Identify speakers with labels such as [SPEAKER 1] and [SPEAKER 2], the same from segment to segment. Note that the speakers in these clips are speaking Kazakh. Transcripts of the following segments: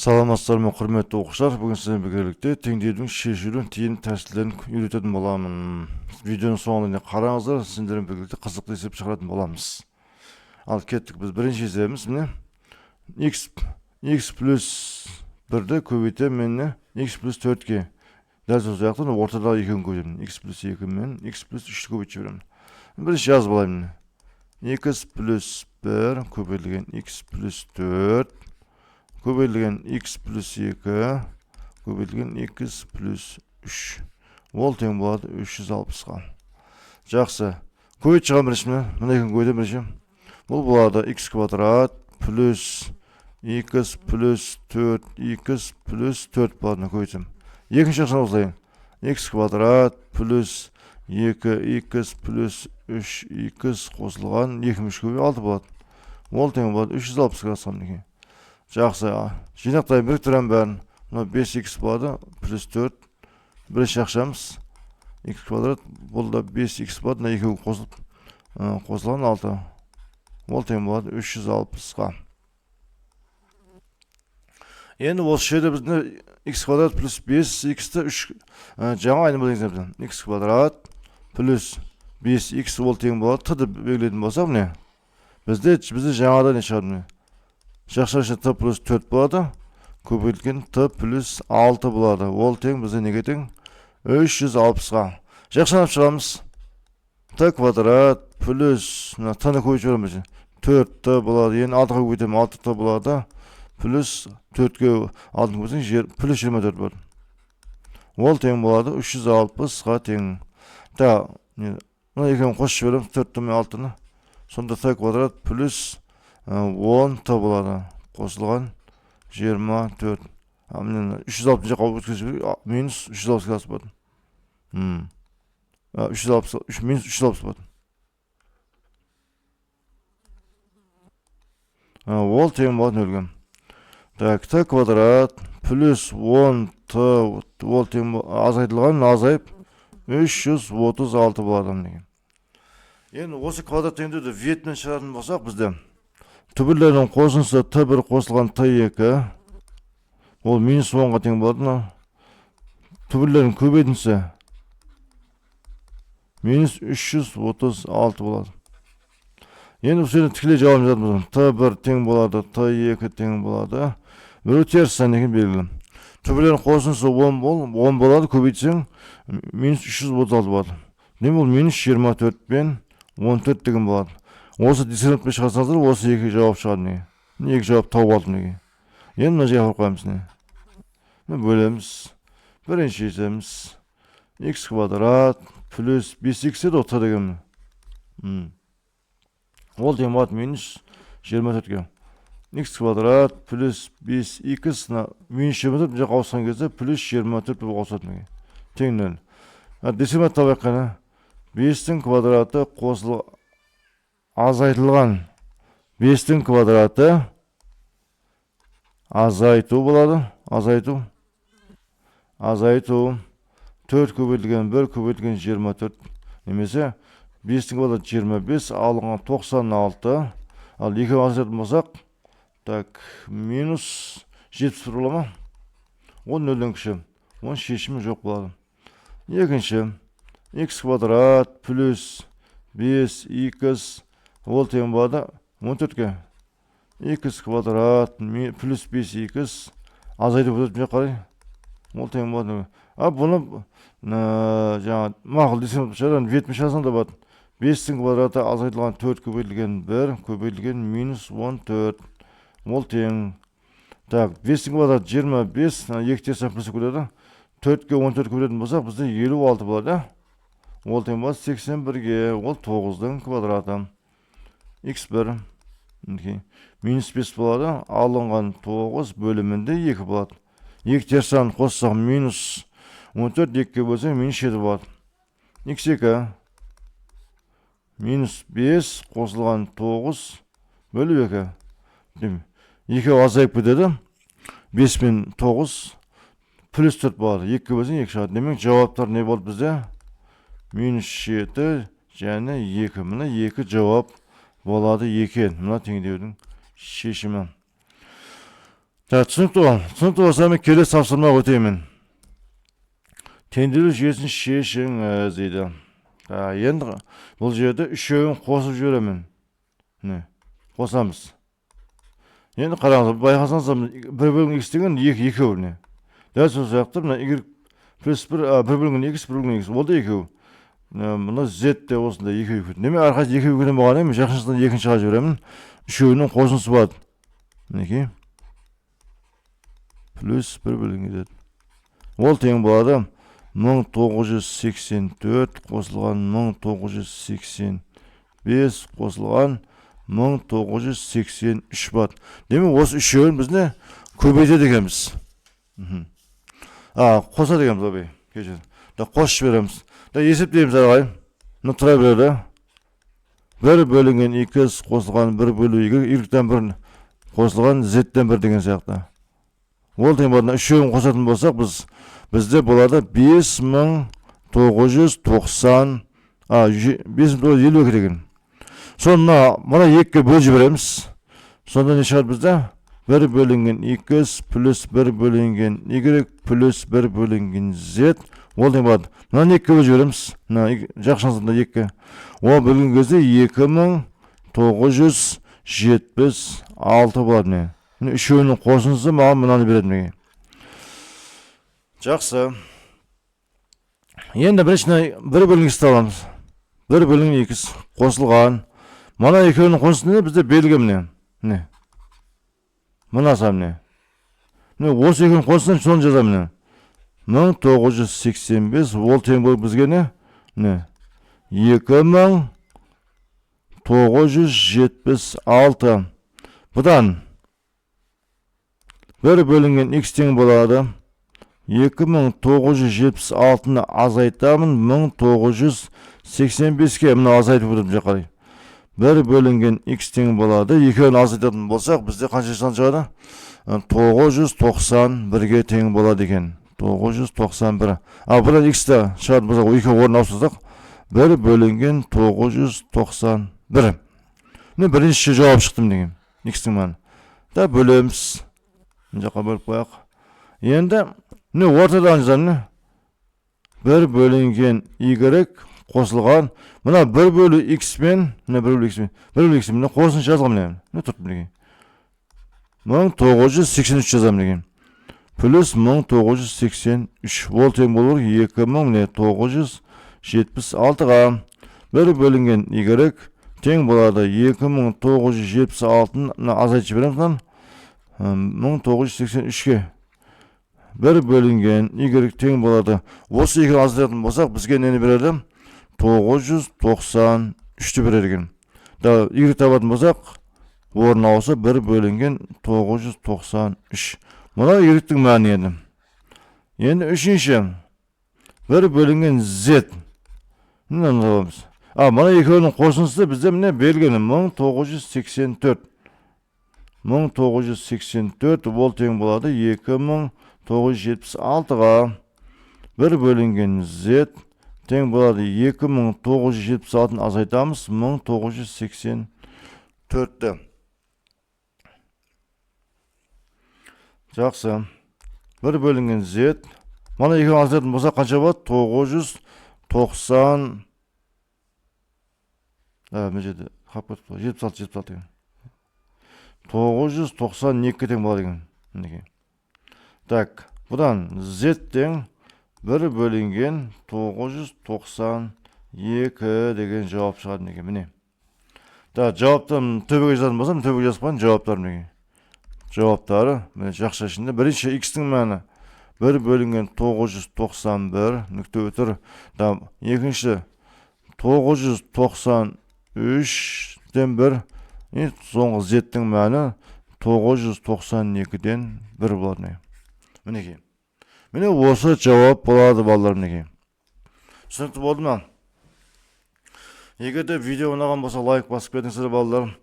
[SPEAKER 1] Саламатсыздар ма, құрметті оқушылар. Бүгін сіздермен біргелікте теңдеудің шешілуін тиімді тәсілдерін үйрететін боламын. Видеоның соңына қараңыздар, сіздермен біргелікте қызықты есеп шығаратын боламыз. Ал кеттік, біз бірінші есебіміз міне x плюс 1-ді көбейтемін x плюс 4-ке. Дәл сол сияқты ортадағы екеуін көбейтемін. x плюс 2 мен x плюс 3-ті көбейтіп жіберемін. Бірінші жазып алайын. x плюс 1 көбейтілген x плюс 4 көбейтілген x плюс 2 көбейтілген x плюс 3. Ол тең болады 360-ға. Жақсы. Көбейтіп шығам бірінші міне. Мына екеуін көбейтемін бірінші. Бұл болады x квадрат плюс x плюс 4 x плюс 4 болады. Көбейтемін. Екінші жағын осылайын. X квадрат плюс 2x плюс 3x қосылған 2-3 көбей 6 болады. Ол тең болады 360-ға асқан. Жақсы. Жинақтайын біріктірем бәрін. 5x болады плюс 4. Бірінші ақшамыз. X квадрат. Бұл да 5x болады. Мына екеуі қосылған 6. Ол тең болады 360-ға. Енді осы жерде біздің x квадрат плюс 5x-ті 3 жаңа айнымалы екенбізден. X квадрат плюс 5x ол тең болады. Т-ді белгілейтін болсақ, міне. Бізде жаңада не шығады? Жақшар үшін т плюс 4 болады. Көбейтілген т плюс 6 болады. Ол тең бізде неге тең? 360-ға. Жақшанап шығамыз. Т квадрат плюс т-ны көбейтіп жүреміз. 4т болады. Енді 6-ға көбейтем 6т болады. Плюс 4-ке 6-ны көбейтсең плюс 24 болады. Ол тең болады 360-ға тең. Мына екеуін қосып жібереміз 4-ті мен 6-ны. Сонда т квадрат плюс 10-т болады. Қосылған 24. 360 жаққа өткізіп минус 360-ға асып болады. Минус 360 болады. Ол тең болады нөлге. Т квадрат плюс 10-т ол тең азайтылған, азайып 336 болады. Енді осы квадрат теңдеуді ветмен шығаратын болсақ бізде түбірлердің қосындысы т1 қосылған т2 ол минус 10-ға тең болады. Түбірлердің көбейтіндісі минус 336 болады. Енді бұл жерден тікелей жауап жазамыз. т1 тең болады, т2 тең болады. Біреу теріс сан екен белгілі. Түбірлердің қосындысы 10 болады, көбейтсең минус 336 болады. Не бұл минус 24 пен 14 деген болады. Осы дискриминантпен шығарсаңыздар, осы екі жауап шығады. Екі жауап тауып алдым неге. Енді мына жаққа қоймыз не. Бөлеміз. Бірінші есеміз x квадрат плюс 5x еді т деген. Ол тең болады минус 24-ге. X квадрат плюс 5x минус 24 жаққа ауысқан кезде плюс 24 болып ауысады. Тең 0. Дискриминант табайық қана. 5-тің квадраты қосылы азайтылған 5-тің квадраты азайту болады. Азайту 4 көбейтілген 1 көбейтілген 24 немесе 5-тің квадраты 25 алынған 96. Ал екеуін азайтатын болсақ, минус 71 бола ма? 10 нөлден кіші. Оның шешімі жоқ болады. Екінші x квадрат плюс 5x ол тең болады 14-ке. X квадрат плюс 5x азайды өтіп қарай. Ол тең болады. Бұны мақұл десем шығардан ветмен шығарсаң да болады. 5-тің квадраты азайтылған 4 көбейтілген 1 көбейтілген минус 14. Ол тең. 5-тің квадраты 25. 2 терсен плюс көбейтеді. 4-ке 14 көбейтетін болсақ, бізде 56 болады. Ол тең болады 81-ге. Ол 9-дың квадраты. x1 минус 5 болады. Алынған 9 бөлімінде 2 болады. 2 терсан қоссақ минус 14, 2-ке бөлсең минус 7 болады. x2 минус 5 қосылған 9 бөліп 2. 2 азайып кетеді. 5 пен 9 плюс 4 болады. 2-ке бөлсең 2 шығады. Демек жауаптар не болды бізде? Минус 7 және 2. Мына 2 жауап болады екен. Мына теңдеудің шешімі. Түсінікті болса мен келесі тапсырма өтеймін. Теңдеулі жүйесін шешіңіз дейді. Енді бұл жерде үшеуін қосып жіберемін. Қосамыз. Енді қараңыз, байқасаңыз, 1 бөлінген x деген 2. Дәл сол сияқты мына y плюс 1 бөлінген x, 1 бөлінген x. Ол да 2. Мына z де осында 2. Неме әрқайсы 2 бөлінген болғаннан кейін жақыншыдан екіншіға жіберемін. Үшеуінің қосындысы болады. Мінекей. Плюс 1 бөлінген z. Ол тең болады 1984 қосылған 1985 қосылған 1983 бат. Демек осы үшеуін бізде көбейтеді екенбіз. Қосады екенбіз обай. Қосып жібереміз. Есептейміз ағай. Мына тұра береді. 1 бөлінген x қосылған 1 бөлі y-тен 1 қосылған z-тен 1 деген сияқты. Ол тең болады. Үшеуін қосатын болсақ, бізде болады 5990 5950 деген. Сонда мына 2-ге бөліп жібереміз. Сонда не шығады бізде? 1 бөлінген x плюс 1 бөлінген y плюс 1 бөлінген z. Ол тең болады. Мына 2-ге бөліп жібереміз. Жақшансында 2-ге. Ол бөлінген кезде 2976 болады. Үшеуінің қосындысы маған мынаны береді. Жақсы. Енді біріншіне 1 бөлінген x аламыз. 1 бөлінген x қосылған. Мына екеуінің қосындысы бізде белгі міне. Мына сам осы екеуінің қосындысын соны жазамын. 1985 ол тең болып бізге 2976. Бұдан 1 бөлінген x тең болады. 2976-ны азайтамын 1985-ке мұны азайтып өтіп жақарай. 1 бөлінген x тең болады. Екеуін азайтатын болсақ, бізде қанша сан шығады? 991-ге тең болады екен. 991. Бұдан x-ті шығады болсақ, екеуі орын ауыстырсақ, 1 бөлінген 991. Бірінші жауап шықтым деген. X-тің мәні. Бөлеміз. Жаққа бөліп қояқ. Енді ортадан жазамын. 1 бөлінген y қосылған. Мына 1 бөлі x мен 1 бөлі x мен қосын жазғым. 1983 жазам. Плюс 1983. Ол тең болыр 2976-ға. 1 бөлінген y тең болады 2976-ны азайтып жібереміз. 1983-ке. 1 бөлінген y тең болады. Осы екеуін азайтатын болсақ, бізге нені береді? 993-ті береді. Y табатын болсақ, орын ауысы 1 бөлінген 993. Мұна y-тің мәні еді. Енді үшінші. 1 бөлінген z. Мұна екеуінің қосындысы бізде белгіні 1984. 1984 ол тең болады 2976-ға. 1 бөлінген z тең болады 2976-ны азайтамыз 1984-ті. Жақсы. 1 бөлінген z. Мана екеуін азайтатын болса қанша болады? 990. Мен жерде 76. 992 тең болады екен. Бұдан z тең 1 бөлінген 992 деген жауап шығады екен. Жауаптарын төбеге жазатын болсам, төбеге жазып қойын жауаптарын. Жауаптары жақша ішінде. Бірінші x-тің мәні 1 бөлінген 991 нүкте өтір. Екінші 993-ден 1. Соңғы z-тің мәні 992-ден 1 болады. Міне осы жауап болады балалар. Түсінікті болды ма? Егер де видео ұнаған болса лайк басып кетіңіздер балалар.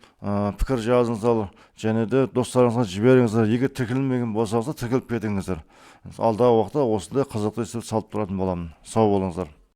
[SPEAKER 1] Пікір жазыңыздар және де достарыңызға жіберіңіздер. Егер тіркелмеген болсаңыздар тіркеліп кетіңіздер. Алдағы уақытта осындай қызықты істер салып тұратын боламын. Сау болыңыздар.